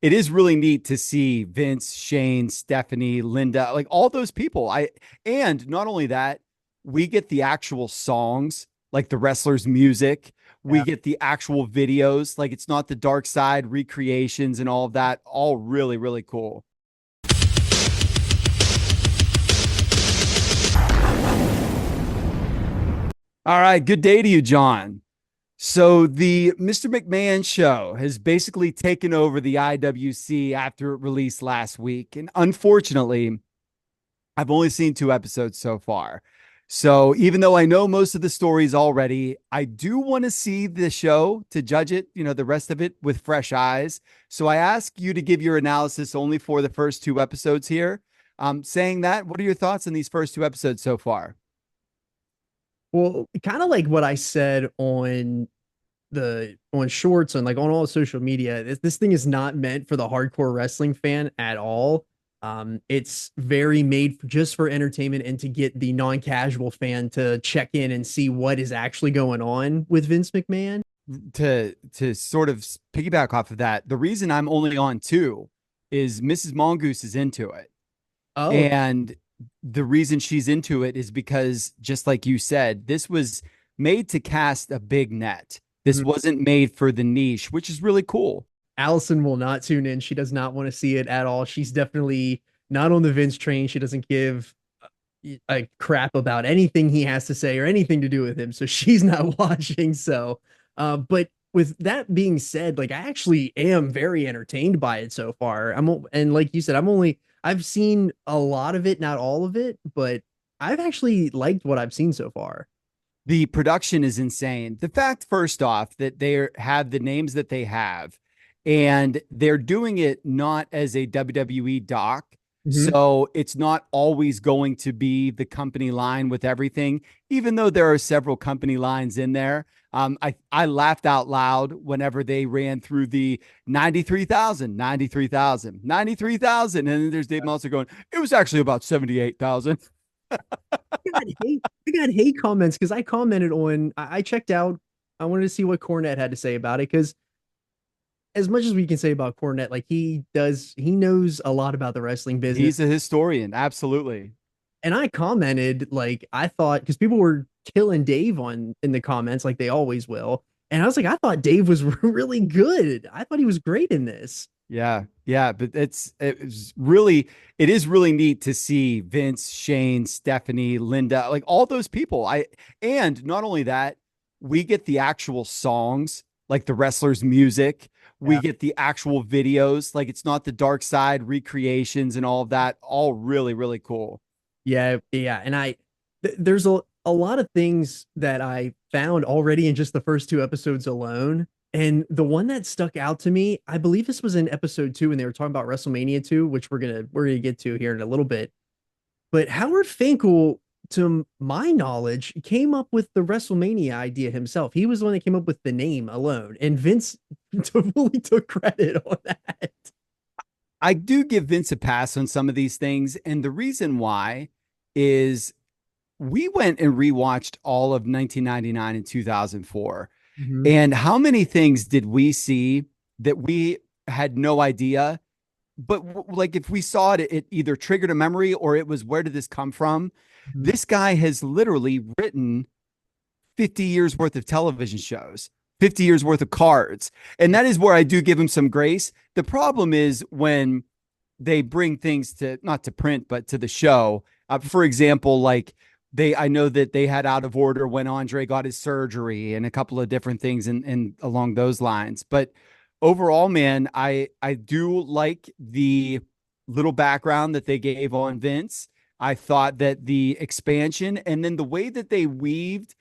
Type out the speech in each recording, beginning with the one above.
it is really neat to see Vince, Shane, Stephanie, Linda, like all those people. And not only that, we get the actual songs, like the wrestlers' music. We Yeah. get the actual videos, like it's not the dark side recreations and all of that. All really, really cool. All right, good day to you, John. So the Mr. McMahon show has basically taken over the IWC after it released last week. And unfortunately, I've only seen two episodes so far. So even though I know most of the stories already, I do want to see the show to judge it, the rest of it with fresh eyes. So I ask you to give your analysis only for the first two episodes here. Saying that, what are your thoughts on these first two episodes so far? Well, kind of like what I said on shorts and like on all social media, this thing is not meant for the hardcore wrestling fan at all. It's very made just for entertainment and to get the non-casual fan to check in and see what is actually going on with Vince McMahon. To sort of piggyback off of that, the reason I'm only on two is Mrs. Mongoose is into it. Oh, And the reason she's into it is because, just like you said, this was made to cast a big net. This mhm. wasn't made for the niche, which is really cool. Allison will not tune in. She does not want to see it at all. She's definitely not on the Vince train. She doesn't give a crap about anything he has to say or anything to do with him. So she's not watching. But with that being said, like I actually am very entertained by it so far. And like you said, I've seen a lot of it, not all of it, but I've actually liked what I've seen so far. The production is insane. The fact, first off, that they have the names that they have, and they're doing it not as a WWE doc. Mhm. So it's not always going to be the company line with everything, even though there are several company lines in there. I laughed out loud whenever they ran through the 93,000, 93,000, 93,000, and then there's Dave Meltzer going, it was actually about 78,000. I got hate comments because I commented on I checked out. I wanted to see what Cornette had to say about it because as much as we can say about Cornette, like he knows a lot about the wrestling business. He's a historian. Absolutely. And I commented like I thought because people were killing Dave on in the comments like they always will. And I was like, I thought Dave was really good. I thought he was great in this. Yeah, yeah, but it is really neat to see Vince, Shane, Stephanie, Linda, like all those people. And not only that, we get the actual songs, like the wrestlers' music. We Yeah. get the actual videos, like it's not the dark side recreations and all of that. All really, really cool. Yeah. And there's a lot of things that I found already in just the first two episodes alone. And the one that stuck out to me, I believe this was in episode 2 when they were talking about WrestleMania 2, which we're gonna get to here in a little bit. But Howard Finkel, to my knowledge, came up with the WrestleMania idea himself. He was the one that came up with the name alone, and Vince fully took credit on that. I do give Vince a pass on some of these things, and the reason why is we went and rewatched all of 1999 and 2004. Mhm. And how many things did we see that we had no idea? But like if we saw it, it either triggered a memory or it was, where did this come from? Mhm. This guy has literally written 50 years worth of television shows, 50 years worth of cards. And that is where I do give him some grace. The problem is when they bring things to, not to print, but to the show. For example, like I know that they had out of order when Andre got his surgery and a couple of different things and along those lines. But overall, man, I do like the little background that they gave on Vince. I thought that the expansion and then the way that they weaved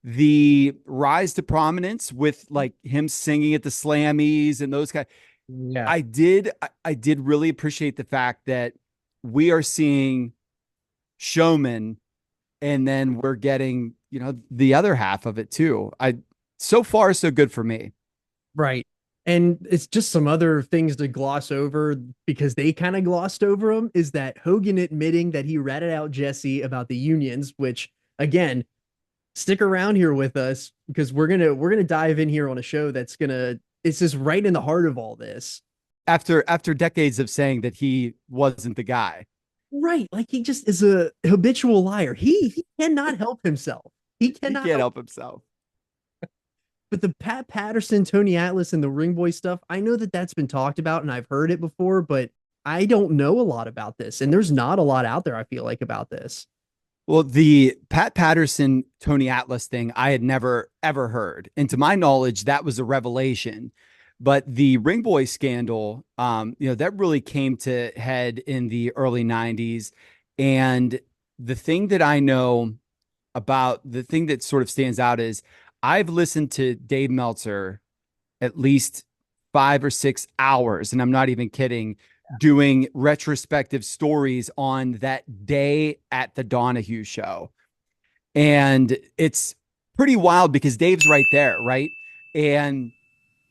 the rise to prominence with like him singing at the Slammies and those kind. Yeah. I did really appreciate the fact that we are seeing showmen and then we're getting, the other half of it too. So far so good for me. Right. And it's just some other things to gloss over because they kind of glossed over them is that Hogan admitting that he ratted out Jesse about the unions, which again, stick around here with us because we're gonna dive in here on a show that's gonna it's just right in the heart of all this. after decades of saying that he wasn't the guy. Right. Like he just is a habitual liar. He cannot help himself. He He cannot can't help. help himself. But the Pat Patterson, Tony Atlas, and the Ring Boy stuff, I know that that's been talked about and I've heard it before, but I don't know a lot about this. And there's not a lot out there, I feel like, about this. Well, the Pat Patterson, Tony Atlas thing, I had never ever heard. And to my knowledge, that was a revelation. But the Ring Boy scandal, that really came to head in the early 90s. And the thing that I know about the thing that sort of stands out is I've listened to Dave Meltzer at least 5 or 6 hours, and I'm not even kidding, doing retrospective stories on that day at the Donahue show. And it's pretty wild because Dave's right there, right? And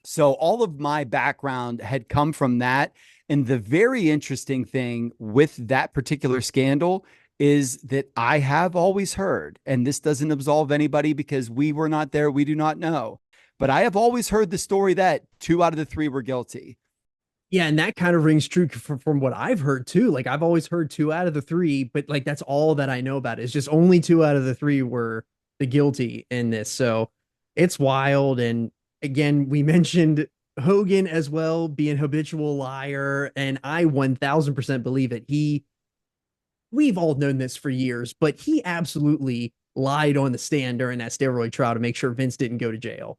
so all of my background had come from that. And the very interesting thing with that particular scandal is that I have always heard, and this doesn't absolve anybody because we were not there, we do not know. But I have always heard the story that 2 out of the 3 were guilty. Yeah, and that kind of rings true from what I've heard too. Like I've always heard 2 out of the 3, but like that's all that I know about it. It's just only 2 out of the 3 were the guilty in this. So it's wild. And again, we mentioned Hogan as well being habitual liar, and I 1000% believe it. We've all known this for years, but he absolutely lied on the stand during that steroid trial to make sure Vince didn't go to jail.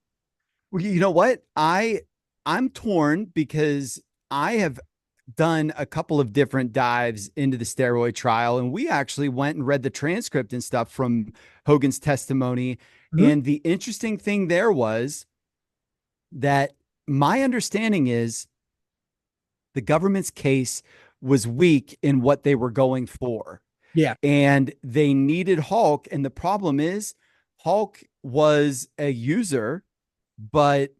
Well, you know what? I'm torn because I have done a couple of different dives into the steroid trial, and we actually went and read the transcript and stuff from Hogan's testimony. Mhm. And the interesting thing there was that my understanding is the government's case was weak in what they were going for, Yeah. and they needed Hulk. And the problem is, Hulk was a user, but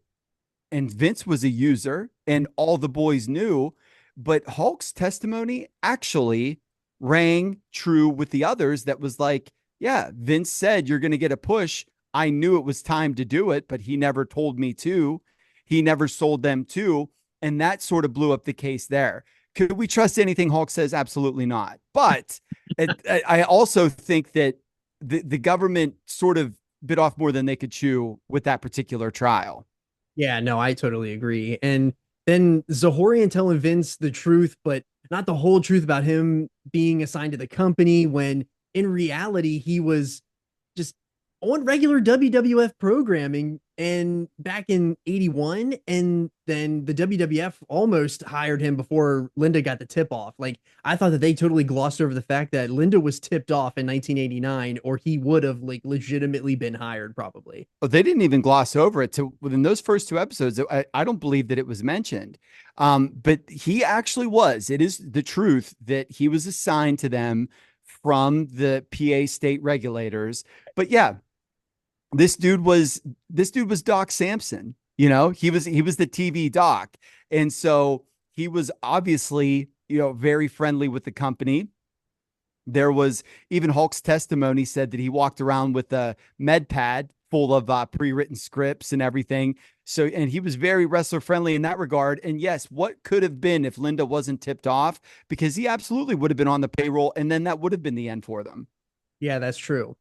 and Vince was a user, and all the boys knew. But Hulk's testimony actually rang true with the others. That was like, yeah, Vince said you're going to get a push. I knew it was time to do it, but he never told me to. He never sold them to. And that sort of blew up the case there. Could we trust anything Hulk says? Absolutely not. But I also think that the government sort of bit off more than they could chew with that particular trial. Yeah, no, I totally agree. And then Zahorian telling Vince the truth, but not the whole truth about him being assigned to the company when in reality he was just on regular WWF programming and back in 81, and then the WWF almost hired him before Linda got the tip off. Like I thought that they totally glossed over the fact that Linda was tipped off in 1989, or he would have like legitimately been hired probably. Oh, they didn't even gloss over it. To within those first 2 episodes, I don't believe that it was mentioned. But he actually was. It is the truth that he was assigned to them from the PA state regulators. But yeah, this dude was Doc Samson. He was the TV doc. And so he was obviously, very friendly with the company. There was even Hulk's testimony said that he walked around with a med pad full of pre-written scripts and everything. So, and he was very wrestler friendly in that regard. And yes, what could have been if Linda wasn't tipped off? Because he absolutely would have been on the payroll, and then that would have been the end for them. Yeah, that's true.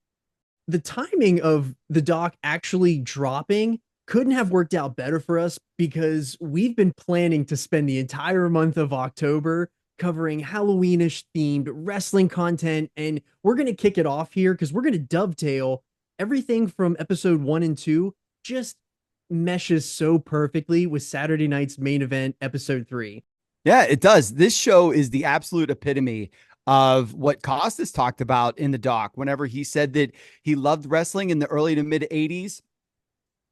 The timing of the doc actually dropping couldn't have worked out better for us because we've been planning to spend the entire month of October covering Halloweenish themed wrestling content. And we're going to kick it off here because we're going to dovetail everything from episode 1 and 2, just meshes so perfectly with Saturday night's main event, episode 3. Yeah, it does. This show is the absolute epitome of what Costas talked about in the doc whenever he said that he loved wrestling in the early to mid 80s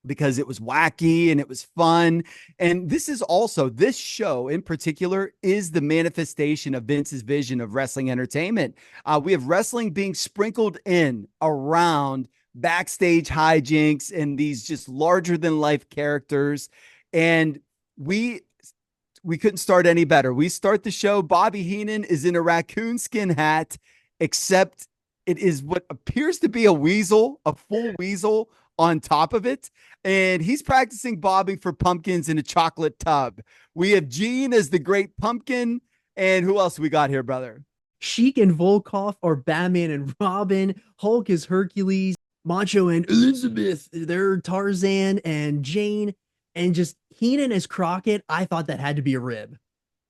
because it was wacky and it was fun. And this show in particular is the manifestation of Vince's vision of wrestling entertainment. We have wrestling being sprinkled in around backstage hijinks and these just larger than life characters. And we couldn't start any better. We start the show. Bobby Heenan is in a raccoon skin hat, except it is what appears to be a weasel, a full weasel on top of it. And he's practicing bobbing for pumpkins in a chocolate tub. We have Gene as the great pumpkin. And who else we got here, brother? Sheik and Volkov are Batman and Robin. Hulk is Hercules. Macho and Elizabeth, they're Tarzan and Jane. And just Heenan as Crockett, I thought that had to be a rib.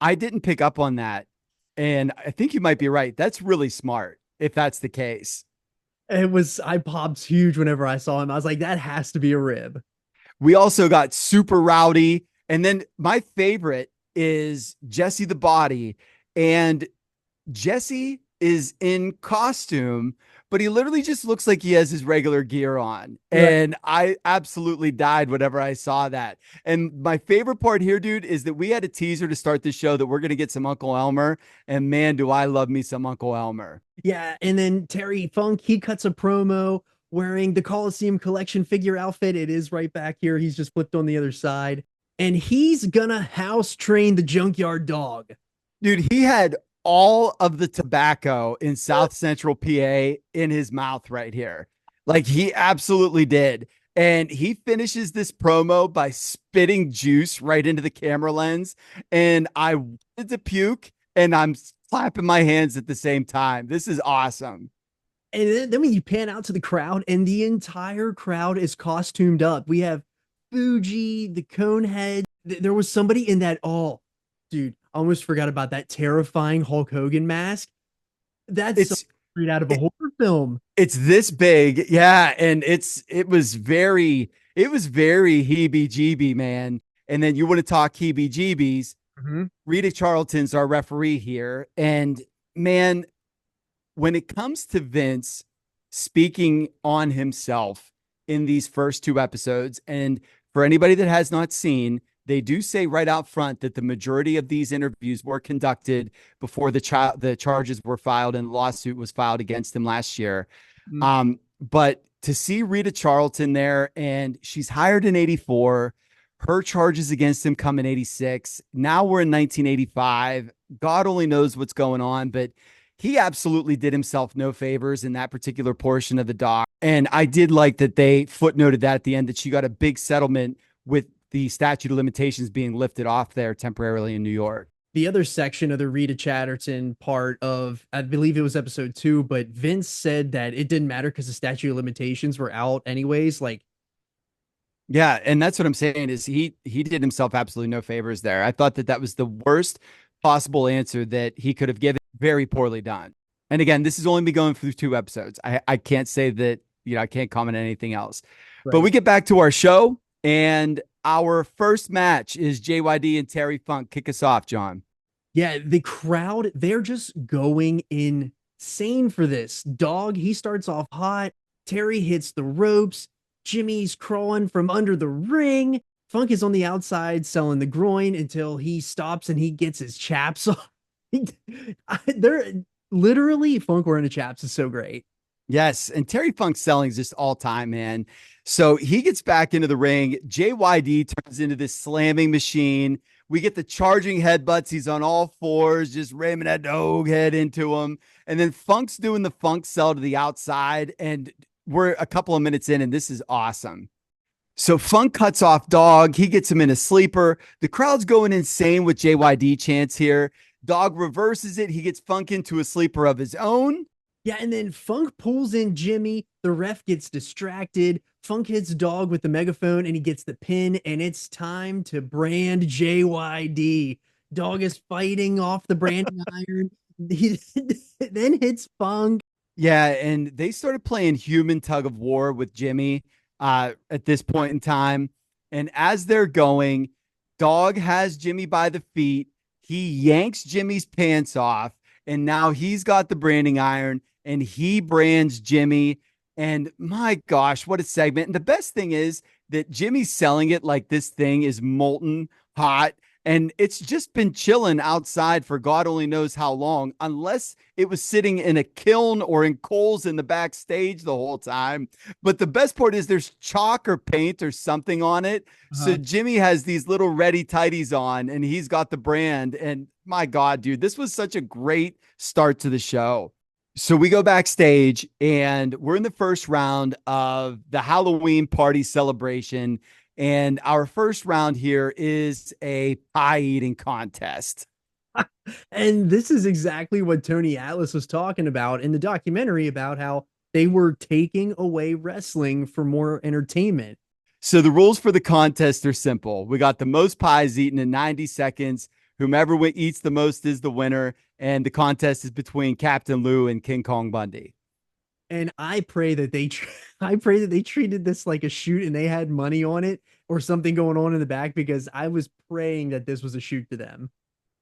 I didn't pick up on that. And I think you might be right. That's really smart if that's the case. I popped huge whenever I saw him. I was like, that has to be a rib. We also got Super Rowdy. And then my favorite is Jesse the Body. And Jesse is in costume, but he literally just looks like he has his regular gear on. Right. And I absolutely died whenever I saw that. And my favorite part here, dude, is that we had a teaser to start the show that we're going to get some Uncle Elmer. And man, do I love me some Uncle Elmer. Yeah. And then Terry Funk, he cuts a promo wearing the Coliseum Collection figure outfit. It is right back here. He's just flipped on the other side. And he's gonna house train the junkyard dog. Dude, he had all of the tobacco in South Central PA in his mouth right here. Like he absolutely did. And he finishes this promo by spitting juice right into the camera lens. And I wanted to puke and I'm clapping my hands at the same time. This is awesome. And then when you pan out to the crowd, and the entire crowd is costumed up. We have Fuji, the Conehead. There was somebody in that. Oh, dude, I almost forgot about that terrifying Hulk Hogan mask. That's It's straight out of a horror film. it's this big. Yeah. And it was very heebie-jeebie, man. And then you want to talk heebie-jeebies. Mhm. Rita Charlton's our referee here. And man, when it comes to Vince speaking on himself in these first two episodes, and for anybody that has not seen, they do say right out front that the majority of these interviews were conducted before the charges were filed and the lawsuit was filed against him last year. Mhm. But to see Rita Charlton there, and she's hired in 84, her charges against him come in 86. Now we're in 1985. God only knows what's going on, but he absolutely did himself no favors in that particular portion of the doc. And I did like that they footnoted that at the end that she got a big settlement with the statute of limitations being lifted off there temporarily in New York. The other section of the Rita Chatterton part of, I believe it was episode 2, but Vince said that it didn't matter because the statute of limitations were out anyways. Like, Yeah, and that's what I'm saying is he did himself absolutely no favors there. I thought that was the worst possible answer that he could have given. Very poorly done. And again, this is only me going through two episodes. I can't say that, I can't comment on anything else. But right. we get back to our show, and our first match is JYD and Terry Funk. Kick us off, John. Yeah, the crowd, they're just going insane for this. Dog, he starts off hot. Terry hits the ropes. Jimmy's crawling from under the ring. Funk is on the outside selling the groin until he stops and he gets his chaps off. They're literally Funk wearing the chaps is so great. Yes, and Terry Funk's selling is just all time, man. So he gets back into the ring. JYD turns into this slamming machine. We get the charging headbutts. He's on all fours, just ramming that dog head into him. And then Funk's doing the Funk sell to the outside. And we're a couple of minutes in, and this is awesome. So Funk cuts off Dog. He gets him in a sleeper. The crowd's going insane with JYD chants here. Dog reverses it. He gets Funk into a sleeper of his own. Yeah, and then Funk pulls in Jimmy. The ref gets distracted. Funk hits Dog with the megaphone and he gets the pin, and it's time to brand JYD. Dog is fighting off the branding iron. He then hits Funk. Yeah, and they started playing human tug of war with Jimmy at this point in time. And as they're going, Dog has Jimmy by the feet. He yanks Jimmy's pants off, and now he's got the branding iron, and he brands Jimmy. And my gosh, what a segment. And the best thing is that Jimmy's selling it like this thing is molten hot. And it's just been chilling outside for God only knows how long, unless it was sitting in a kiln or in coals in the backstage the whole time. But the best part is there's chalk or paint or something on it. So Jimmy has these little ready tighties on, and he's got the brand. And my God, dude, this was such a great start to the show. So we go backstage and we're in the first round of the Halloween party celebration. And our first round here is a pie eating contest. And this is exactly what Tony Atlas was talking about in the documentary about how they were taking away wrestling for more entertainment. So the rules for the contest are simple. We got the most pies eaten in 90 seconds. Whomever eats the most is the winner. And the contest is between Captain Lou and King Kong Bundy. And I pray that I pray that they treated this like a shoot and they had money on it or something going on in the back, because I was praying that this was a shoot to them.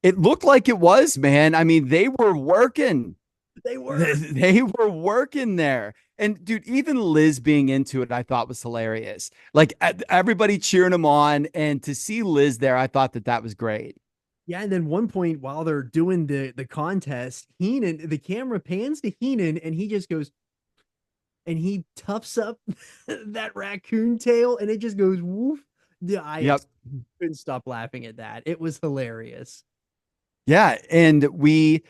It looked like it was, man. I mean, they were working. They were. They were working there. And dude, even Liz being into it, I thought was hilarious. Like everybody cheering him on, and to see Liz there, I thought that was great. Yeah, and then one point while they're doing the contest, Heenan, the camera pans to Heenan and he just goes and he toughs up that raccoon tail and it just goes woof. Yeah, I Yep. couldn't stop laughing at that. It was hilarious. Yeah, and we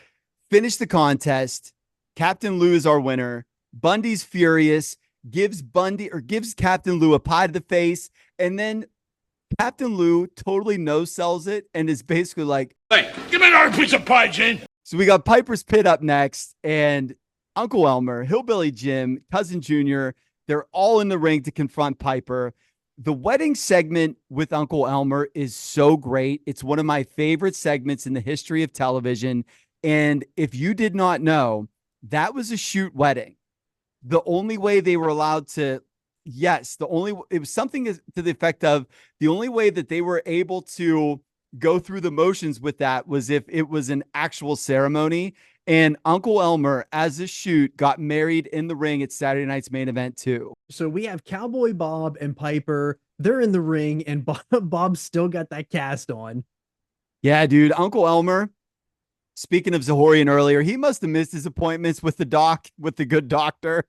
finished the contest. Captain Lou is our winner. Bundy's furious, gives Captain Lou a pie to the face, and then Captain Lou totally no sells it and is basically like, "Hey, give me another piece of pie, Gene." So we got Piper's Pit up next, and Uncle Elmer, Hillbilly Jim, Cousin Junior, they're all in the ring to confront Piper. The wedding segment with Uncle Elmer is so great. It's one of my favorite segments in the history of television. And if you did not know, that was a shoot wedding. The only way they were allowed to, it was something to the effect of the only way that they were able to go through the motions with that was if it was an actual ceremony. And Uncle Elmer, as a shoot, got married in the ring at Saturday Night's Main Event too. So we have Cowboy Bob and Piper. They're in the ring, and Bob's still got that cast on. Yeah, dude. Uncle Elmer, speaking of Zahorian earlier, he must have missed his appointments with the good doctor.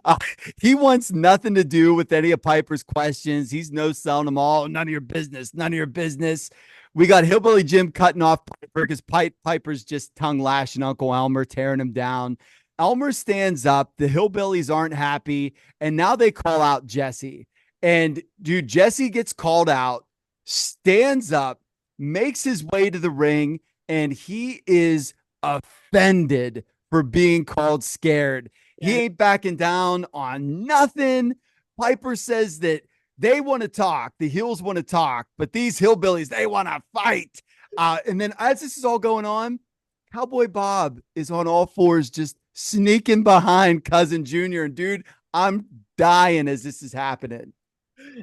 uh, he wants nothing to do with any of Piper's questions. He's no selling them all. None of your business. None of your business. We got Hillbilly Jim cutting off Piper because Piper's just tongue lashing Uncle Elmer, tearing him down. Elmer stands up. The Hillbillies aren't happy. And now they call out Jesse. And dude, Jesse gets called out, stands up, makes his way to the ring, and he is offended for being called scared. He ain't backing down on nothing. Piper says that they want to talk. The heels want to talk, but these hillbillies, they want to fight. And then as this is all going on, Cowboy Bob is on all fours, just sneaking behind Cousin Junior. And dude, I'm dying as this is happening.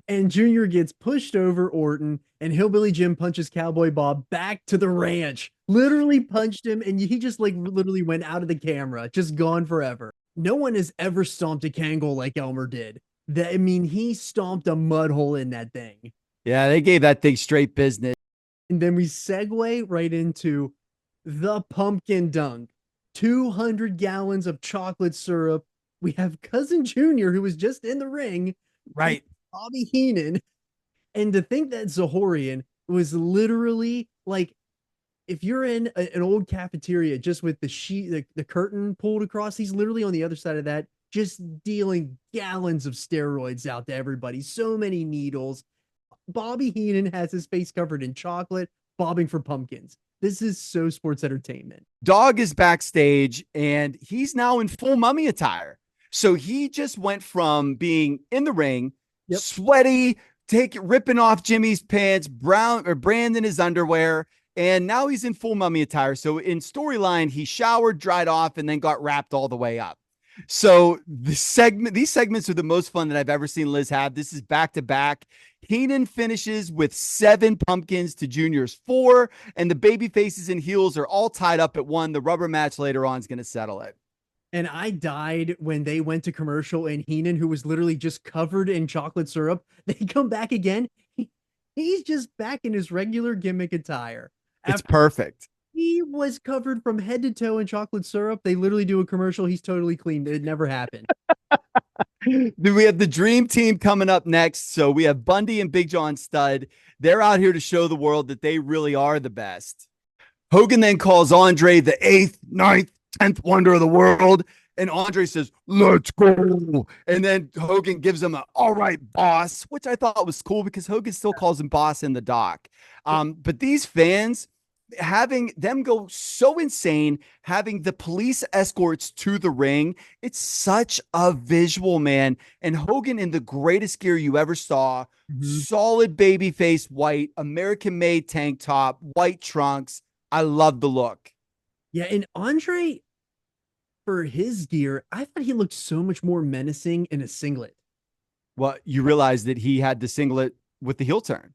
And Junior gets pushed over Orton, and Hillbilly Jim punches Cowboy Bob back to the ranch. Literally punched him, and he just like literally went out of the camera, just gone forever. No one has ever stomped a Kangol like Elmer did. He stomped a mud hole in that thing. Yeah, they gave that thing straight business. And then we segue right into the pumpkin dunk. 200 gallons of chocolate syrup. We have Cousin Junior, who was just in the ring. Right. Bobby Heenan. And to think that Zahorian was literally like, if you're in an old cafeteria just with the sheet, the curtain pulled across, he's literally on the other side of that, just dealing gallons of steroids out to everybody. So many needles. Bobby Heenan has his face covered in chocolate, bobbing for pumpkins. This is so sports entertainment. Dog is backstage and he's now in full mummy attire. So he just went from being in the ring, sweaty, ripping off Jimmy's pants, Brandon his underwear, and now he's in full mummy attire. So in storyline, he showered, dried off, and then got wrapped all the way up. So these segments are the most fun that I've ever seen Liz have. This is back to back. Heenan finishes with 7 pumpkins to Junior's 4, and the baby faces and heels are all tied up at 1. The rubber match later on is going to settle it. And I died when they went to commercial and Heenan, who was literally just covered in chocolate syrup, they come back again. He's just back in his regular gimmick attire. It's perfect. He was covered from head to toe in chocolate syrup. They literally do a commercial. He's totally clean. It never happened. We have the Dream Team coming up next. So we have Bundy and Big John Studd. They're out here to show the world that they really are the best. Hogan then calls Andre the 8th, 9th, 10th wonder of the world. And Andre says, let's go. And then Hogan gives him a, all right, boss, which I thought was cool because Hogan still calls him boss in the doc. But these fans, having them go so insane, having the police escorts to the ring, it's such a visual, man. And Hogan in the greatest gear you ever saw, solid baby face white, American made tank top, white trunks. I love the look. Yeah, and Andre, for his gear, I thought he looked so much more menacing in a singlet. Well, you realize that he had the singlet with the heel turn.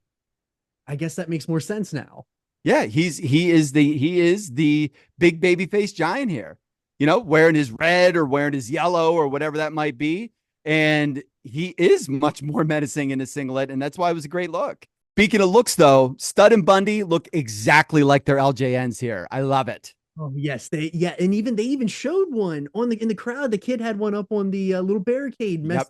I guess that makes more sense now. Yeah, he is the big baby face giant here. You know, wearing his red or wearing his yellow or whatever that might be. And he is much more menacing in a singlet, and that's why it was a great look. Speaking of looks, though, Stud and Bundy look exactly like their LJNs here. I love it. Oh yes, they even showed one in the crowd. The kid had one up on the little barricade. Yep.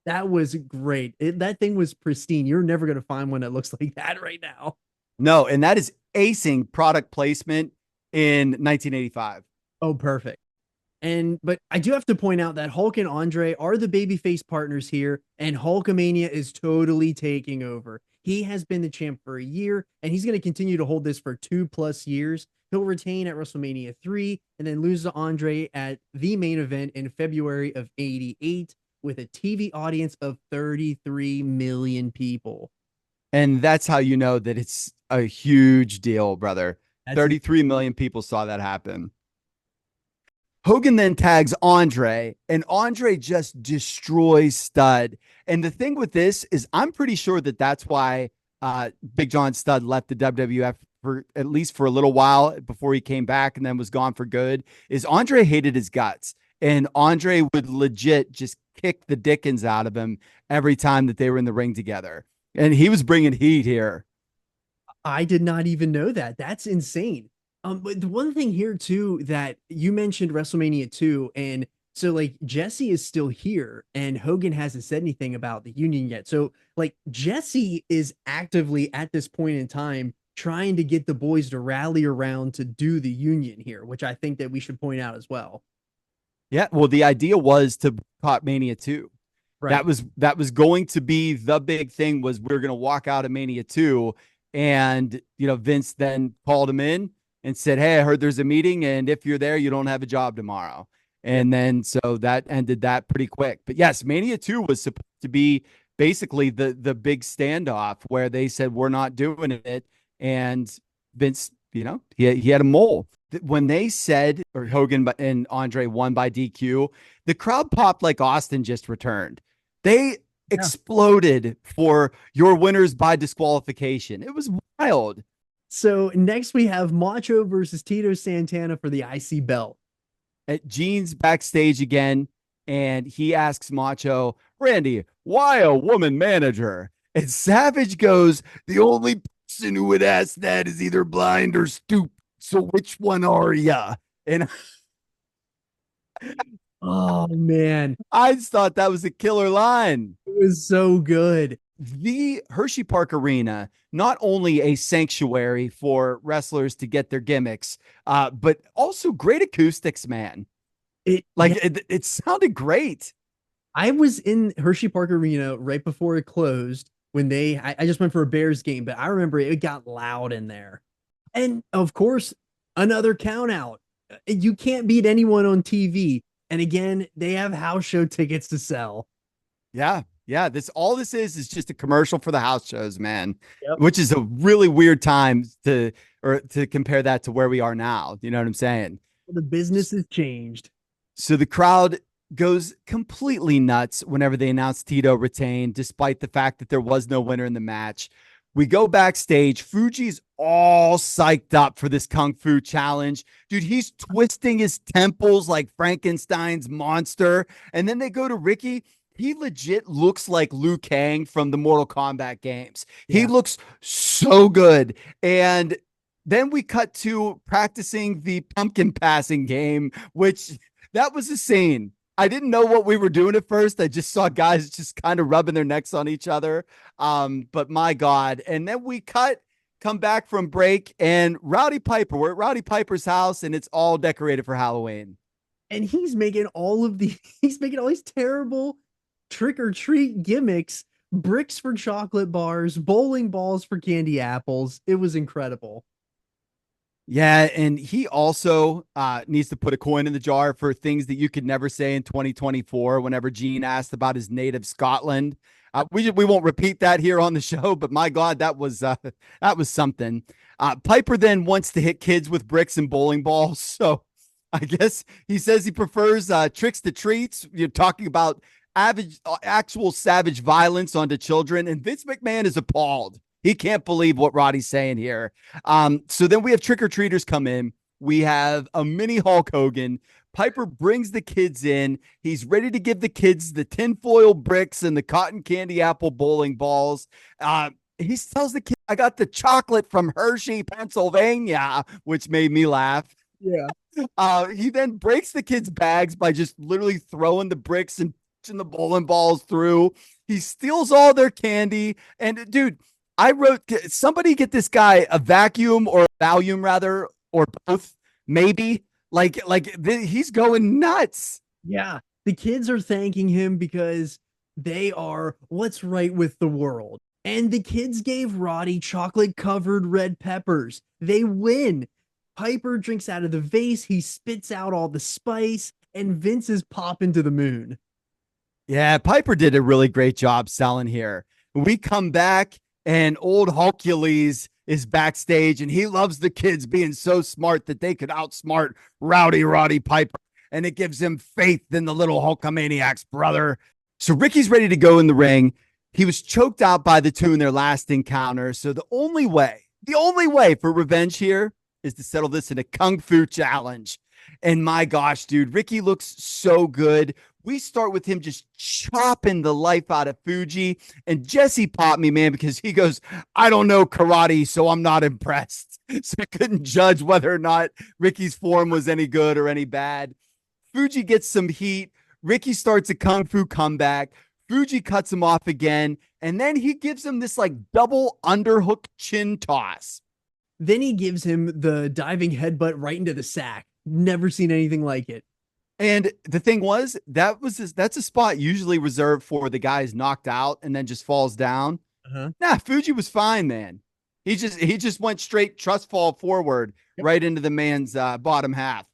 That was great. That thing was pristine. You're never gonna find one that looks like that right now. No, and that is acing product placement in 1985. Oh, perfect. But I do have to point out that Hulk and Andre are the babyface partners here, and Hulkamania is totally taking over. He has been the champ for a year, and he's going to continue to hold this for 2+ years. He'll retain at WrestleMania 3 and then lose to Andre at the main event in February of '88 with a TV audience of 33 million people. And that's how you know that it's a huge deal, brother. 33 million people saw that happen. Hogan then tags Andre, and Andre just destroys Stud. And the thing with this is I'm pretty sure that that's why Big John Studd left the WWF for at least for a little while before he came back and then was gone for good, is Andre hated his guts. And Andre would legit just kick the dickens out of him every time that they were in the ring together. And he was bringing heat here. I did not even know that. That's insane. But the one thing here too that you mentioned WrestleMania 2, and so like Jesse is still here, and Hogan hasn't said anything about the union yet. So like Jesse is actively at this point in time trying to get the boys to rally around to do the union here, which I think that we should point out as well. Yeah, well, the idea was to boycott Mania 2. Right. That was going to be the big thing, was we're going to walk out of Mania 2. And, you know, Vince then called him in and said, hey, I heard there's a meeting, and if you're there, you don't have a job tomorrow. And then so that ended that pretty quick. But yes, Mania 2 was supposed to be basically the big standoff where they said, we're not doing it. And Vince, you know, he had a mole. When they said, or Hogan and Andre won by DQ, the crowd popped like Austin just returned. They exploded for your winners by disqualification. It was wild. So next we have Macho versus Tito Santana for the IC belt. Gene's backstage again, and he asks Macho, Randy, why a woman manager? And Savage goes, the only person who would ask that is either blind or stupid. So which one are ya? And oh man, I just thought that was a killer line. it was so good. The Hershey Park Arena, not only a sanctuary for wrestlers to get their gimmicks, but also great acoustics, man. It sounded great. I was in Hershey Park Arena right before it closed when I just went for a Bears game, but I remember it got loud in there. And of course, another count out. You can't beat anyone on TV. And again, they have house show tickets to sell. Yeah. All this is just a commercial for the house shows, man. Yep. Which is a really weird time to compare that to where we are now. You know what I'm saying? The business has changed. So the crowd goes completely nuts whenever they announce Tito retained, despite the fact that there was no winner in the match. We go backstage. Fuji's all psyched up for this Kung Fu challenge. Dude, he's twisting his temples like Frankenstein's monster. And then they go to Ricky. He legit looks like Liu Kang from the Mortal Kombat games. Yeah. He looks so good. And then we cut to practicing the pumpkin passing game, which that was a scene. I didn't know what we were doing at first. I just saw guys just kind of rubbing their necks on each other. But my God. And then we cut come back from break, and Rowdy Piper, we're at Rowdy Piper's house, and it's all decorated for Halloween. And he's making he's making all these terrible trick or treat gimmicks, bricks for chocolate bars, bowling balls for candy apples. It was incredible. Yeah, and he also needs to put a coin in the jar for things that you could never say in 2024. Whenever Gene asked about his native Scotland, we won't repeat that here on the show. But my God, that was something. Piper then wants to hit kids with bricks and bowling balls. So I guess he says he prefers tricks to treats. You're talking about actual savage violence onto children, and Vince McMahon is appalled. He can't believe what Roddy's saying here. So then we have trick-or-treaters come in. We have a mini Hulk Hogan. Piper brings the kids in. He's ready to give the kids the tinfoil bricks and the cotton candy apple bowling balls. He tells the kid, I got the chocolate from Hershey, Pennsylvania, which made me laugh. Yeah. He then breaks the kids' bags by just literally throwing the bricks and pushing the bowling balls through. He steals all their candy. And dude, I wrote, somebody get this guy a vacuum or a Valium rather, or both, maybe. He's going nuts. Yeah. The kids are thanking him because they are what's right with the world. And the kids gave Roddy chocolate covered red peppers. They win. Piper drinks out of the vase. He spits out all the spice, and Vince is popping to the moon. Yeah, Piper did a really great job selling here. We come back, and old Hercules is backstage, and he loves the kids being so smart that they could outsmart Roddy Piper. And it gives him faith in the little Hulkamaniacs, brother. So Ricky's ready to go in the ring. He was choked out by the two in their last encounter. So the only way for revenge here is to settle this in a Kung Fu challenge. And my gosh, dude, Ricky looks so good. We start with him just chopping the life out of Fuji. And Jesse popped me, man, because he goes, I don't know karate, so I'm not impressed. So I couldn't judge whether or not Ricky's form was any good or any bad. Fuji gets some heat. Ricky starts a Kung Fu comeback. Fuji cuts him off again. And then he gives him this like double underhook chin toss. Then he gives him the diving headbutt right into the sack. Never seen anything like it. And the thing was, that's a spot usually reserved for the guys knocked out and then just falls down. Nah, Fuji was fine, man. He just went straight trust fall forward right into the man's bottom half.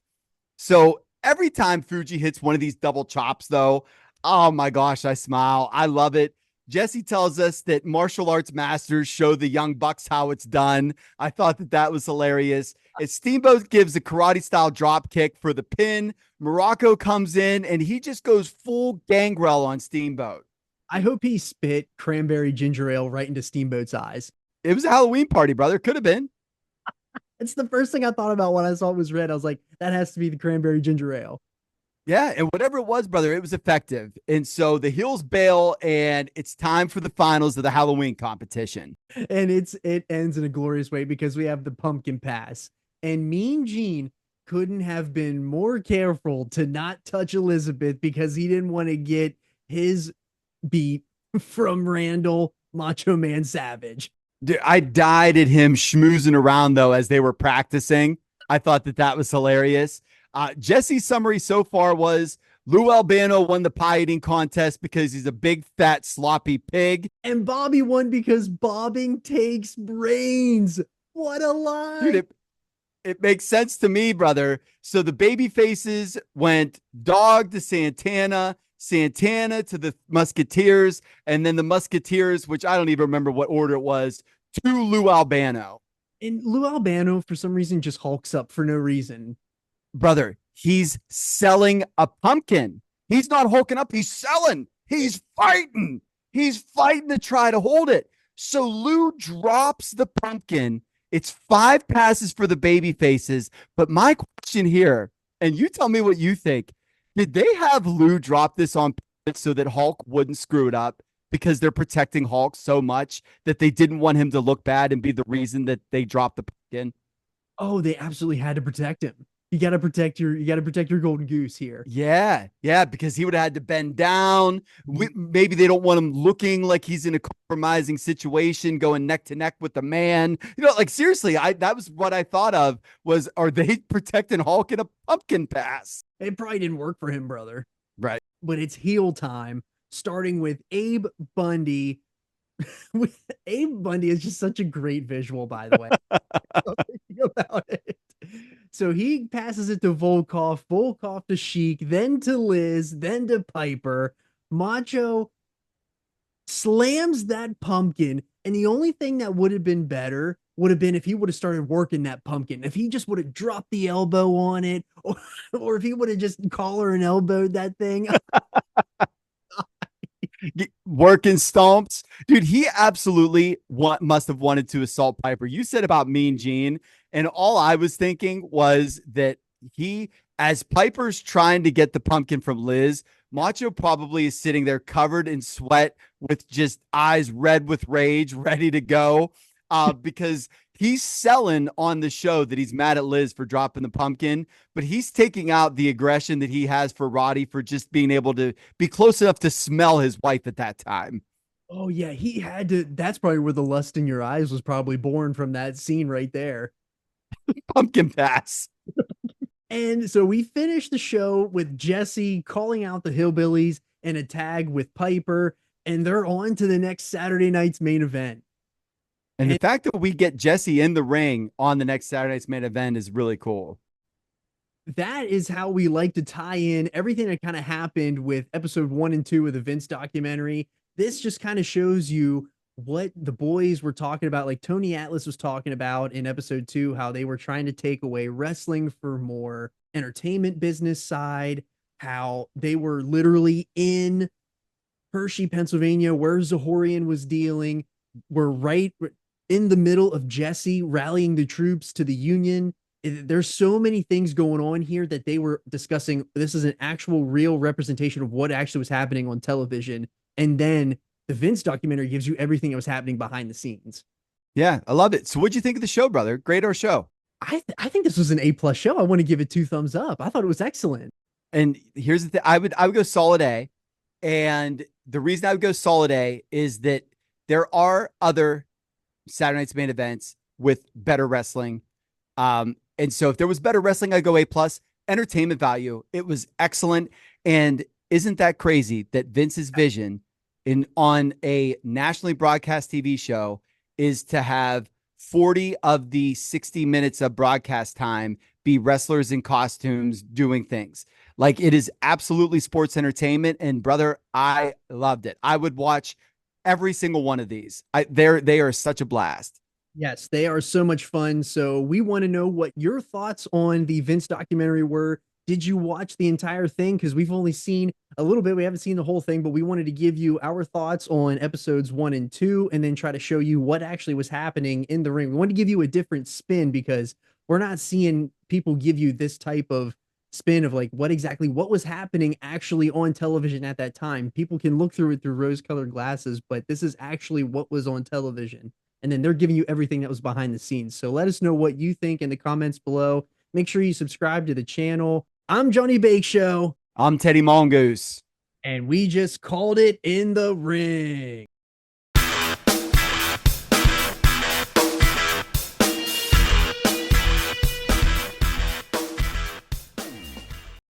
So every time Fuji hits one of these double chops, though, oh my gosh, I smile. I love it. Jesse tells us that martial arts masters show the young bucks how it's done. I thought that was hilarious. As Steamboat gives a karate style drop kick for the pin, Morocco comes in and he just goes full gangrel on Steamboat. I hope he spit cranberry ginger ale right into Steamboat's eyes. It was a Halloween party, brother. Could have been. It's the first thing I thought about when I saw it was red. I was like, that has to be the cranberry ginger ale. Yeah, and whatever it was, brother, it was effective. And so the heels bail, and it's time for the finals of the Halloween competition. And it ends in a glorious way because we have the pumpkin pass. And Mean Gene couldn't have been more careful to not touch Elizabeth because he didn't want to get his beat from Randall Macho Man Savage. Dude, I died at him schmoozing around, though, as they were practicing. I thought that was hilarious. Jesse's summary so far was Lou Albano won the pie eating contest because he's a big, fat, sloppy pig. And Bobby won because bobbing takes brains. What a line. Dude, it makes sense to me, brother. So the baby faces went Dog to Santana, Santana to the Musketeers, and then the Musketeers, which I don't even remember what order it was, to Lou Albano. And Lou Albano, for some reason, just hulks up for no reason. Brother, he's selling a pumpkin. He's not hulking up. He's selling. He's fighting. He's fighting to try to hold it. So Lou drops the pumpkin. It's 5 passes for the baby faces. But my question here, and you tell me what you think, did they have Lou drop this on purpose so that Hulk wouldn't screw it up because they're protecting Hulk so much that they didn't want him to look bad and be the reason that they dropped the pumpkin? Oh, they absolutely had to protect him. You got to protect your golden goose here. Yeah, yeah, because he would have had to bend down. Maybe they don't want him looking like he's in a compromising situation, going neck to neck with the man. Like seriously, that was what I thought of was, are they protecting Hulk in a pumpkin pass? It probably didn't work for him, brother. Right. But it's heel time, starting with Abe Bundy. Abe Bundy is just such a great visual, by the way. Thinking about it. So he passes it to Volkov to Sheik, then to Liz, then to Piper. Macho slams that pumpkin, and the only thing that would have been better would have been if he would have started working that pumpkin. If he just would have dropped the elbow on it, or if he would have just collar and elbowed that thing. Working stomps, dude. He absolutely must have wanted to assault Piper. You said about Mean Gene, and all I was thinking was that he, as Piper's trying to get the pumpkin from Liz, Macho probably is sitting there covered in sweat with just eyes red with rage, ready to go, because he's selling on the show that he's mad at Liz for dropping the pumpkin, but he's taking out the aggression that he has for Roddy for just being able to be close enough to smell his wife at that time. Oh yeah, he had to. That's probably where the lust in your eyes was probably born, from that scene right there. Pumpkin pass. And so we finished the show with Jesse calling out the Hillbillies and a tag with Piper, and they're on to the next Saturday night's main event. And the fact that we get Jesse in the ring on the next Saturday night's main event is really cool. That is how we like to tie in everything that kind of happened with episode 1 and 2 of the Vince documentary. This just kind of shows you what the boys were talking about. Like Tony Atlas was talking about in episode 2, how they were trying to take away wrestling for more entertainment business side, how they were literally in Hershey, Pennsylvania, where Zahorian was dealing. We're right in the middle of Jesse rallying the troops to the Union. There's so many things going on here that they were discussing. This is an actual real representation of what actually was happening on television. And then the Vince documentary gives you everything that was happening behind the scenes. Yeah, I love it. So what'd you think of the show, brother? Great or show? I think this was an A+ show. I want to give it 2 thumbs up. I thought it was excellent. And here's the thing. I would go solid A. And the reason I would go solid A is that there are other Saturday night's main events with better wrestling. And so if there was better wrestling, I'd go A+. Entertainment value, it was excellent. And isn't that crazy that Vince's vision on a nationally broadcast TV show is to have 40 of the 60 minutes of broadcast time be wrestlers in costumes doing things. Like, it is absolutely sports entertainment. And brother, I loved it. I would watch every single one of these. They are such a blast. Yes, they are so much fun. So we want to know what your thoughts on the Vince documentary were. Did you watch the entire thing? Because we've only seen a little bit. We haven't seen the whole thing, but we wanted to give you our thoughts on episodes 1 and 2, and then try to show you what actually was happening in the ring. We wanted to give you a different spin, because we're not seeing people give you this type of spin of like what was happening actually on television at that time. People can look through it through rose-colored glasses, but this is actually what was on television. And then they're giving you everything that was behind the scenes. So let us know what you think in the comments below. Make sure you subscribe to the channel. I'm Johnny Bake Show. I'm Teddy Mongoose. And we just called it in the ring.